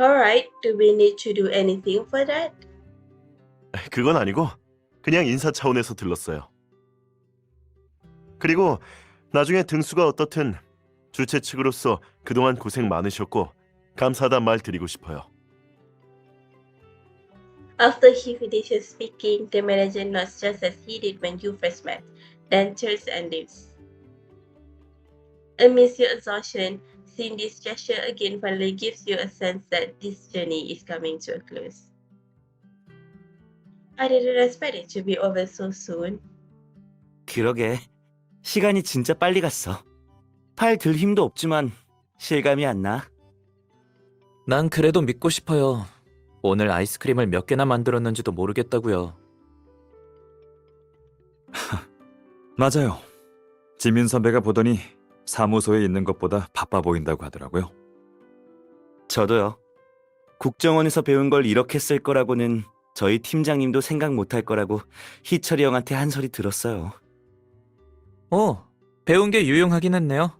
Alright, do we need to do anything for that? 그건 아니고 그냥 인사 차원에서 들렀어요. 그리고 나중에 등수가 어떻든 주최 측으로서 그동안 고생 많으셨고 감사하단 말 드리고 싶어요. After he finishes speaking, the manager nods just as he did when you first met, then turns and leaves. Amidst your exhaustion, seeing this gesture again finally gives you a sense that this journey is coming to a close. I didn't expect it to be over so soon. 그러게. 시간이 진짜 빨리 갔어. 팔 들 힘도 없지만 실감이 안 나. 난 그래도 믿고 싶어요. 오늘 아이스크림을 몇 개나 만들었는지도 모르겠다고요. 맞아요. 지민 선배가 보더니 사무소에 있는 것보다 바빠 보인다고 하더라고요. 저도요. 국정원에서 배운 걸 이렇게 쓸 거라고는 저희 팀장님도 생각 못할 거라고 희철이 형한테 한 소리 들었어요. 배운 게 유용하긴 했네요.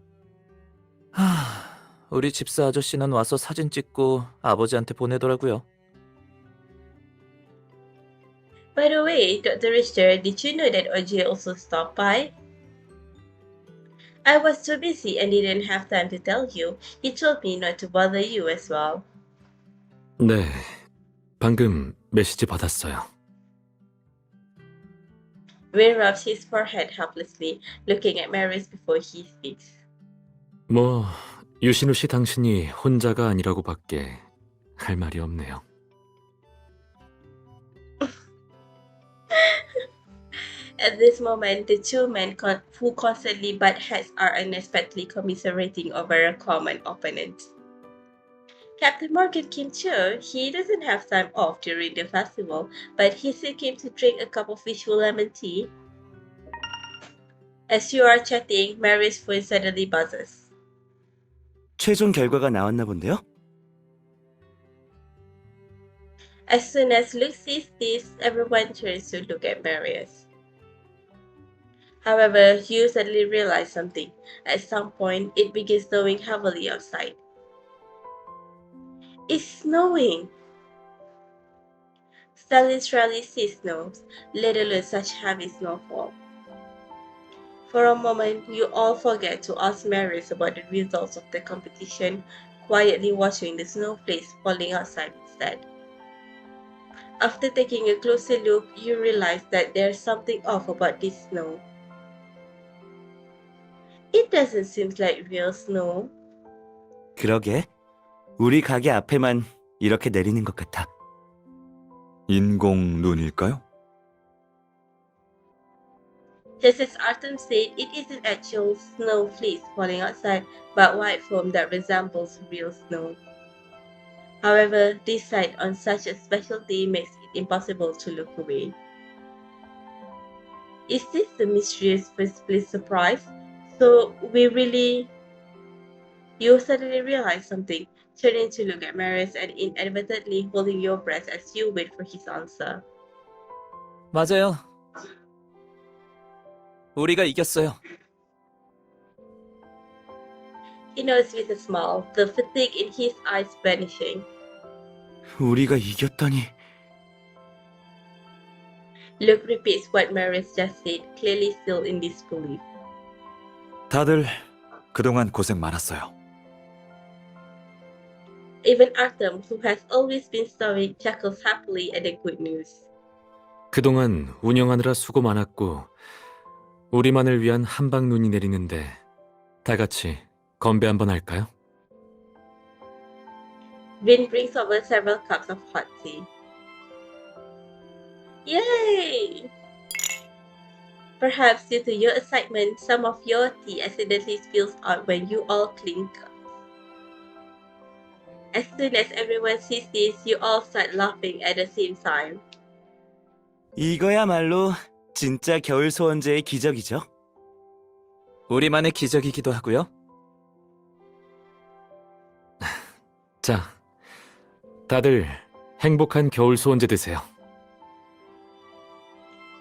우리 집사 아저씨는 와서 사진 찍고 아버지한테 보내더라고요. By the way, Dr. Richter, did you know that OJ also stopped by? I was too busy and didn't have time to tell you. He told me not to bother you as well. 네, 방금 메시지 받았어요. Wayne rubs his forehead helplessly, looking at Maris before he speaks. 뭐 유신우 씨 당신이 혼자가 아니라고밖에 할 말이 없네요. At this moment, the two men who constantly butt heads are unexpectedly commiserating over a common opponent. Captain Morgan came too. He doesn't have time off during the festival, but he still came to drink a cup of visual lemon tea. As you are chatting, Mary's phone suddenly buzzes. 최종 결과가 나왔나 본데요? As soon as Luke sees this, everyone turns to look at Marius. However, you suddenly realize something. At some point, it begins snowing heavily outside. It's snowing! Stallions rarely see snows, let alone such heavy snowfall. For a moment, you all forget to ask Marius about the results of the competition, quietly watching the snowflakes falling outside instead. After taking a closer look, you realize that there's something off about this snow. It doesn't seem like real snow. 그러게. 우리 가게 앞에만 이렇게 내리는 것 같아. 인공 눈일까요? Just as Artem said, it isn't actual snowflakes falling outside, but white foam that resembles real snow. However, this sight on such a special day makes it impossible to look away. Is this the mysterious first place surprise? So you suddenly realize something, turning to look at Marius and inadvertently holding your breath as you wait for his answer. 맞아요. 우리가 이겼어요. He nods with a smile, the fatigue in his eyes vanishing. 우리가 이겼다니. Luke repeats what Marius just said, clearly still in disbelief. 다들 그동안 고생 많았어요. Even Artem, who has always been stoic, chuckles happily at the good news. 그동안 운영하느라 수고 많았고 우리만을 위한 한방 눈이 내리는데 다 같이 건배 한번 할까요? Vin brings over several cups of hot tea. Yay! Perhaps due to your excitement, some of your tea accidentally spills out when you all clink. As soon as everyone sees this, you all start laughing at the same time. 이거야말로 진짜 겨울 소원제의 기적이죠. 우리만의 기적이기도 하고요. 자, 다들 행복한 겨울 소원제 드세요.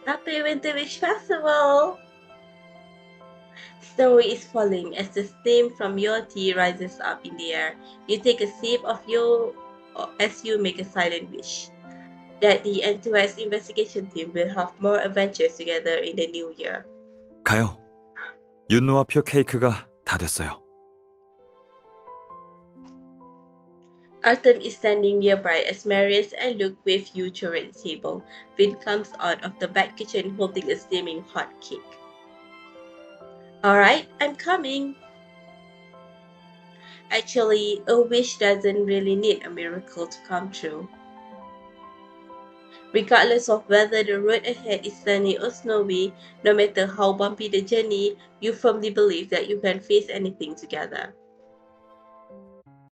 Happy Winter Wish Festival! Snow is falling as the steam from your tea rises up in the air. You take a sip as you make a silent wish that the N2S investigation team will have more adventures together in the new year. 가요. 윤노아표 케이크가 다 됐어요. Artem is standing nearby as Marius and Luke wave you toward the table. Vin comes out of the back kitchen holding a steaming hot cake. Alright, I'm coming. Actually, a wish doesn't really need a miracle to come true. Regardless of whether the road ahead is sunny or snowy, no matter how bumpy the journey, you firmly believe that you can face anything together.